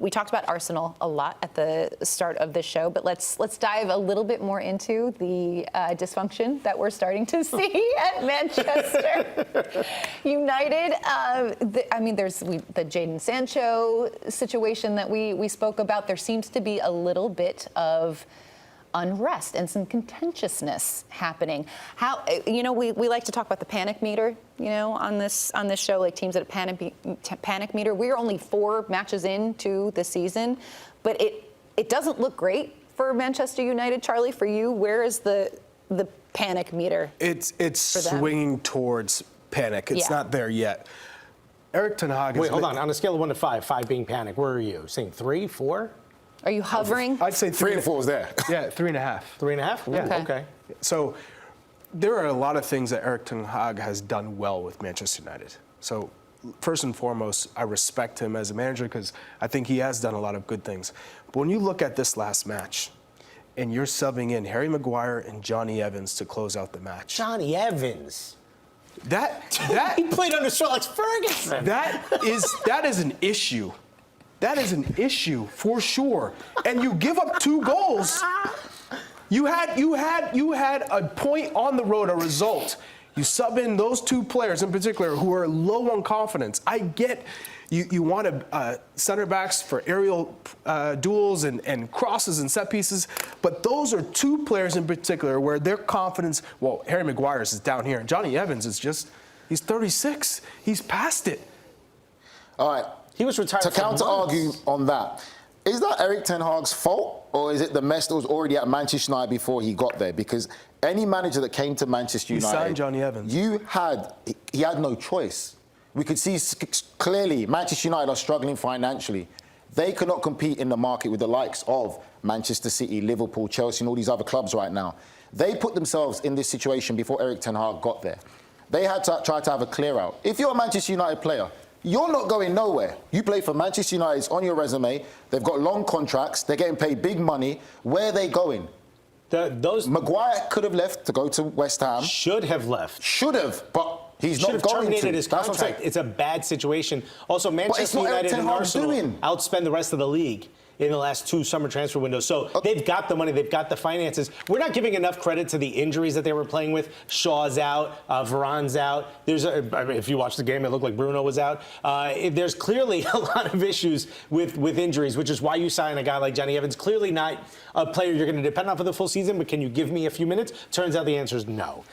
We talked about Arsenal a lot at the start of the show, but let's dive a little bit more into the dysfunction that we're starting to see at Manchester United. There's the Jadon Sancho situation that we spoke about. There seems to be a little bit of unrest and some contentiousness happening. We like to talk about the panic meter, on this show, like teams at a panic meter. We're only 4 matches into the season, but it doesn't look great for Manchester United. Charlie, for you, where is the panic meter? It's swinging towards panic. It's not there yet. Erik Ten Hag. Wait, hold on. On a scale of 1 to 5, 5 being panic, where are you? Saying 3, 4? Are you hovering? I'd say 3 and 4 is there. Yeah, 3.5. 3.5? Yeah. Okay. So there are a lot of things that Erik Ten Hag has done well with Manchester United. So first and foremost, I respect him as a manager because I think he has done a lot of good things. But when you look at this last match, and you're subbing in Harry Maguire and Johnny Evans to close out the match. Johnny Evans. That he played under Sir Alex Ferguson. That is an issue. That is an issue for sure. And you give up 2 goals. You had a point on the road, a result. You sub in those 2 players in particular who are low on confidence. I get you want center backs for aerial duels and crosses and set pieces, but those are 2 players in particular where their confidence, well, Harry Maguire's is down here, and Johnny Evans is he's 36. He's past it. All right. He was retired. To counter-argue on that, is that Erik Ten Hag's fault, or is it the mess that was already at Manchester United before he got there? Because any manager that came to Manchester United, he signed Johnny Evans. He had no choice. We could see clearly Manchester United are struggling financially. They cannot compete in the market with the likes of Manchester City, Liverpool, Chelsea, and all these other clubs right now. They put themselves in this situation before Erik Ten Hag got there. They had to try to have a clear out. If you're a Manchester United player, you're not going nowhere. You play for Manchester United, it's on your resume. They've got long contracts. They're getting paid big money. Where are they going? Maguire could have left to go to West Ham. Should have left. Should have, but he's not going to. Should have terminated his contract. It's a bad situation. Also, Manchester United and Arsenal outspend the rest of the league in the last 2 summer transfer windows. So they've got the money, they've got the finances. We're not giving enough credit to the injuries that they were playing with. Shaw's out, Varane's out. If you watch the game, it looked like Bruno was out. There's clearly a lot of issues with injuries, which is why you sign a guy like Johnny Evans. Clearly not a player you're going to depend on for the full season, but can you give me a few minutes? Turns out the answer is no.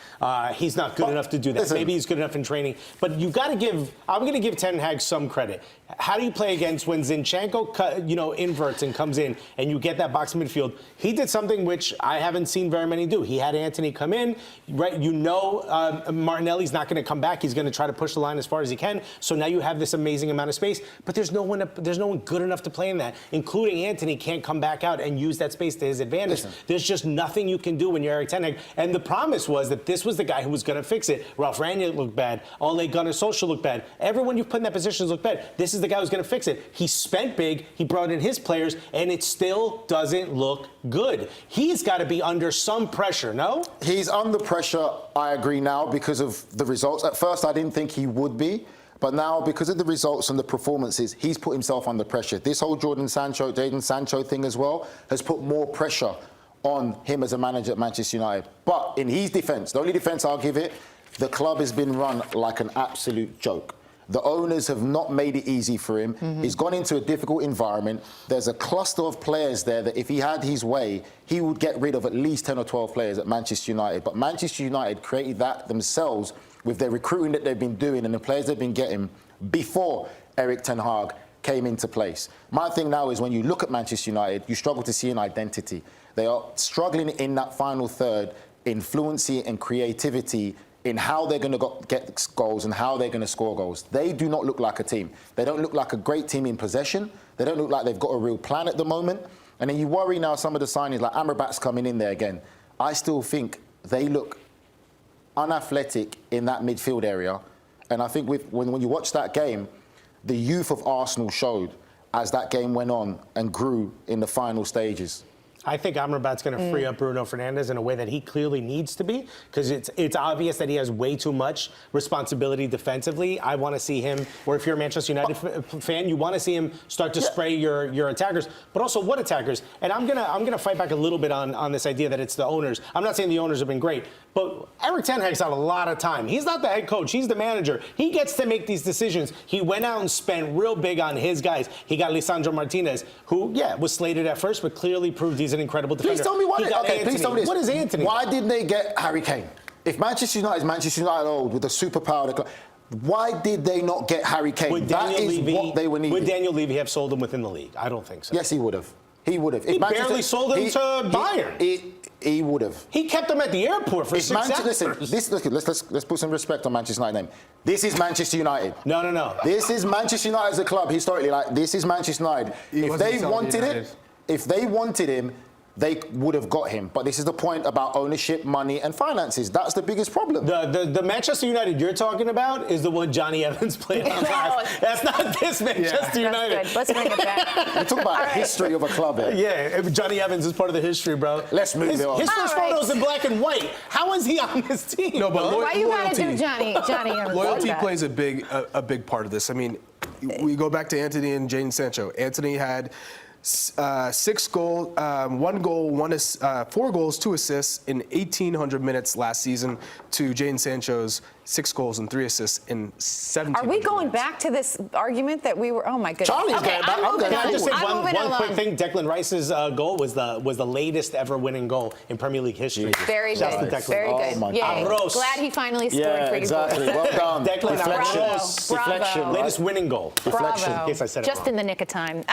He's not good enough to do that. Maybe he's good enough in training, but you've got to give, I'm going to give Ten Hag some credit. How do you play against when Zinchenko, inverts and comes in and you get that box midfield? He did something which I haven't seen very many do. He had Anthony come in, right? Martinelli's not going to come back. He's going to try to push the line as far as he can. So now you have this amazing amount of space, but there's no one good enough to play in that, including Anthony can't come back out and use that space to his advantage. There's just nothing you can do when you're Erik Ten Hag. And the promise was that this was the guy who was going to fix it. Ralph Rangnick looked bad. Ole Gunnar Solskjaer looked bad. Everyone you've put in that position has looked bad. This is the guy who's going to fix it. He spent big. He brought in his players, and it still doesn't look good. He's got to be under some pressure, no? He's under pressure, I agree now, because of the results. At first, I didn't think he would be. But now, because of the results and the performances, he's put himself under pressure. This whole Jadon Sancho thing as well has put more pressure on him as a manager at Manchester United. But in his defence, the only defence I'll give it, the club has been run like an absolute joke. The owners have not made it easy for him. He's gone into a difficult environment. There's a cluster of players there that if he had his way, he would get rid of at least 10 or 12 players at Manchester United. But Manchester United created that themselves with their recruiting that they've been doing and the players they've been getting before Erik Ten Hag came into place. My thing now is when you look at Manchester United, you struggle to see an identity. They are struggling in that final third in fluency and creativity in how they're going to get goals and how they're going to score goals. They do not look like a team. They don't look like a great team in possession. They don't look like they've got a real plan at the moment. And then you worry now some of the signings, like Amrabat's coming in there again. I still think they look unathletic in that midfield area. And I think when you watch that game, the youth of Arsenal showed as that game went on and grew in the final stages. I think Amrabat's going to free up Bruno Fernandes in a way that he clearly needs to be, because it's obvious that he has way too much responsibility defensively. I want to see him, or if you're a Manchester United fan, you want to see him start to spray your attackers, but also what attackers? And I'm gonna fight back a little bit on this idea that it's the owners. I'm not saying the owners have been great, but Erik Ten Hag's had a lot of time. He's not the head coach. He's the manager. He gets to make these decisions. He went out and spent real big on his guys. He got Lisandro Martinez, who, was slated at first, but clearly proved he's an incredible defender. Please tell me why. Please tell me this. What is Anthony? Why didn't they get Harry Kane? If Manchester United is Manchester United old with the superpower, why did they not get Harry Kane? That is what they were needing. Would Daniel Levy have sold him within the league? I don't think so. Yes, he would have. He would have. He barely sold him to Bayern. He would have. He kept him at the airport for 6 hours. Listen, let's put some respect on Manchester United name. This is Manchester United. No. This is Manchester United as a club historically. Like, this is Manchester United. If they wanted him, they would have got him. But this is the point about ownership, money, and finances. That's the biggest problem. The Manchester United you're talking about is the one Johnny Evans played on last. That's not this Manchester United. Good. Let's bring it back. We're talking about history of a club here. Yeah, Johnny Evans is part of the history, bro. Let's move it on. His first photo's in black and white. How is he on this team? No, but Why you gotta do Johnny Evans? Loyalty plays a big part of this. I mean, we go back to Anthony and Jadon Sancho. Anthony had 6 goals, 1 goal, 4 goals, 2 assists in 1,800 minutes last season to Jadon Sancho's 6 goals and 3 assists in 1,700 Are we going minutes. back to this argument that we were? Oh my goodness. Charlie's going back. I'm going Can I just say I'm one moving along. quick thing? Declan Rice's goal was the latest ever winning goal in Premier League history. Very Just good. the Declan. Very Oh good. my Yay. God. Glad he finally scored Yeah, for you. exactly. boys. Well done. Declan Deflection. Bravo. Deflection. Bravo. right? Latest winning goal. Bravo. In case I said it Just wrong. in the nick of time.